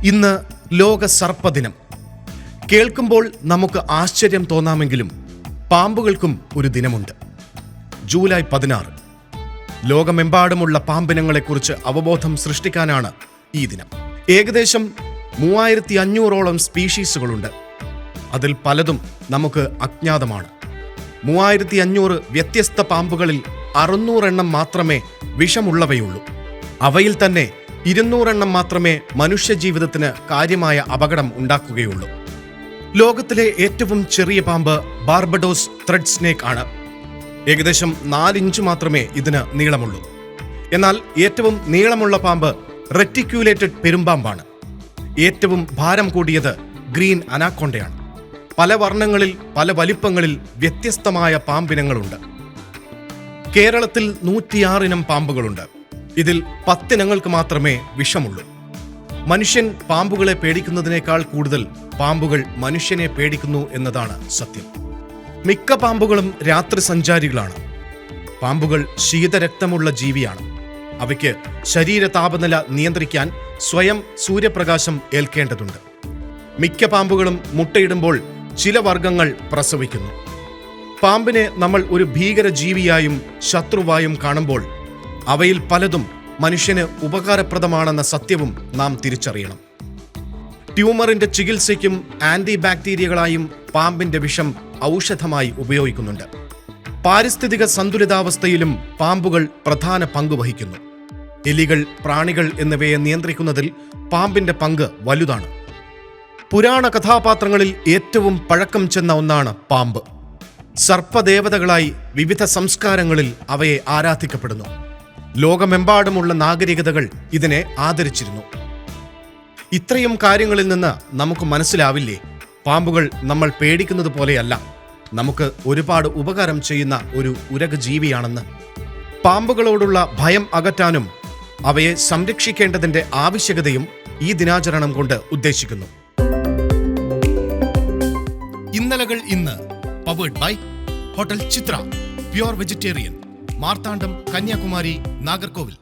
ഇന്ന് ലോക സർപ്പദിനം. കേൾക്കുമ്പോൾ നമുക്ക് ആശ്ചര്യം തോന്നാമെങ്കിലും പാമ്പുകൾക്കും ഒരു ദിനമുണ്ട്. ജൂലൈ 16. ലോകമെമ്പാടുമുള്ള പാമ്പിനങ്ങളെക്കുറിച്ച് അവബോധം സൃഷ്ടിക്കാനാണ് ഈ ദിനം. ഏകദേശം 3500ഓളം സ്പീഷീസുകളുണ്ട്. അതിൽ പലതും നമുക്ക് അജ്ഞാതമാണ്. 3500 വ്യത്യസ്ത പാമ്പുകളിൽ 600 എണ്ണം മാത്രമേ വിഷമുള്ളവയുള്ളൂ. അവയിൽ തന്നെ 200 എണ്ണം മാത്രമേ മനുഷ്യജീവിതത്തിന് കാര്യമായ അപകടം ഉണ്ടാക്കുകയുള്ളൂ. ലോകത്തിലെ ഏറ്റവും ചെറിയ പാമ്പ് ബാർബഡോസ് ത്രെഡ് സ്നേക്ക് ആണ്. ഏകദേശം 4 ഇഞ്ച് മാത്രമേ ഇതിന് നീളമുള്ളൂ. എന്നാൽ ഏറ്റവും നീളമുള്ള പാമ്പ് റെറ്റിക്യുലേറ്റഡ് പെരുമ്പാമ്പാണ്. ഏറ്റവും ഭാരം കൂടിയത് ഗ്രീൻ അനാക്കോണ്ടയാണ്. പല വർണ്ണങ്ങളിൽ പല വലിപ്പങ്ങളിൽ വ്യത്യസ്തമായ പാമ്പിനങ്ങളുണ്ട്. കേരളത്തിൽ 106 ഇനം പാമ്പുകളുണ്ട്. ഇതിൽ 10 ഇനങ്ങൾക്ക് മാത്രമേ വിഷമുള്ളൂ. മനുഷ്യൻ പാമ്പുകളെ പേടിക്കുന്നതിനേക്കാൾ കൂടുതൽ പാമ്പുകൾ മനുഷ്യനെ പേടിക്കുന്നു എന്നതാണ് സത്യം. മിക്ക പാമ്പുകളും രാത്രി സഞ്ചാരികളാണ്. പാമ്പുകൾ ശീതരക്തമുള്ള ജീവിയാണ്. അവയ്ക്ക് ശരീര താപനില നിയന്ത്രിക്കാൻ സ്വയം സൂര്യപ്രകാശം ഏൽക്കേണ്ടതുണ്ട്. മിക്ക പാമ്പുകളും മുട്ടയിടുമ്പോൾ ചില വർഗങ്ങൾ പ്രസവിക്കുന്നു. പാമ്പിനെ നമ്മൾ ഒരു ഭീകര ജീവിയായും ശത്രുവായും കാണുമ്പോൾ അവയിൽ പലതും മനുഷ്യന് ഉപകാരപ്രദമാണെന്ന സത്യവും നാം തിരിച്ചറിയണം. ട്യൂമറിന്റെ ചികിത്സയ്ക്കും ആന്റി ബാക്ടീരിയകളായും പാമ്പിന്റെ വിഷം ഔഷധമായി ഉപയോഗിക്കുന്നുണ്ട്. പാരിസ്ഥിതിക സന്തുലിതാവസ്ഥയിലും പാമ്പുകൾ പ്രധാന പങ്ക് വഹിക്കുന്നു. എലികൾ, പ്രാണികൾ എന്നിവയെ നിയന്ത്രിക്കുന്നതിൽ പാമ്പിന്റെ പങ്ക് വലുതാണ്. പുരാണ കഥാപാത്രങ്ങളിൽ ഏറ്റവും പഴക്കം ചെന്ന ഒന്നാണ് പാമ്പ്. സർപ്പദേവതകളായി വിവിധ സംസ്കാരങ്ങളിൽ അവയെ ആരാധിക്കപ്പെടുന്നു. ലോകമെമ്പാടുമുള്ള നാഗരികതകൾ ഇതിനെ ആദരിച്ചിരുന്നു. ഇത്രയും കാര്യങ്ങളിൽ നിന്ന് നമുക്ക് മനസ്സിലാവില്ലേ, പാമ്പുകൾ നമ്മൾ പേടിക്കുന്നത് പോലെയല്ല, നമുക്ക് ഒരുപാട് ഉപകാരം ചെയ്യുന്ന ഒരു ഉരകജീവിയാണെന്ന്. പാമ്പുകളോടുള്ള ഭയം അകറ്റാനും അവയെ സംരക്ഷിക്കേണ്ടതിന്റെ ആവശ്യകതയും ഈ ദിനാചരണം കൊണ്ട് ഉദ്ദേശിക്കുന്നു. ഇന്നലകൾ ഇന്ന് powered by hotel Chitra, pure vegetarian, Marthandam, Kanyakumari, Nagercoil.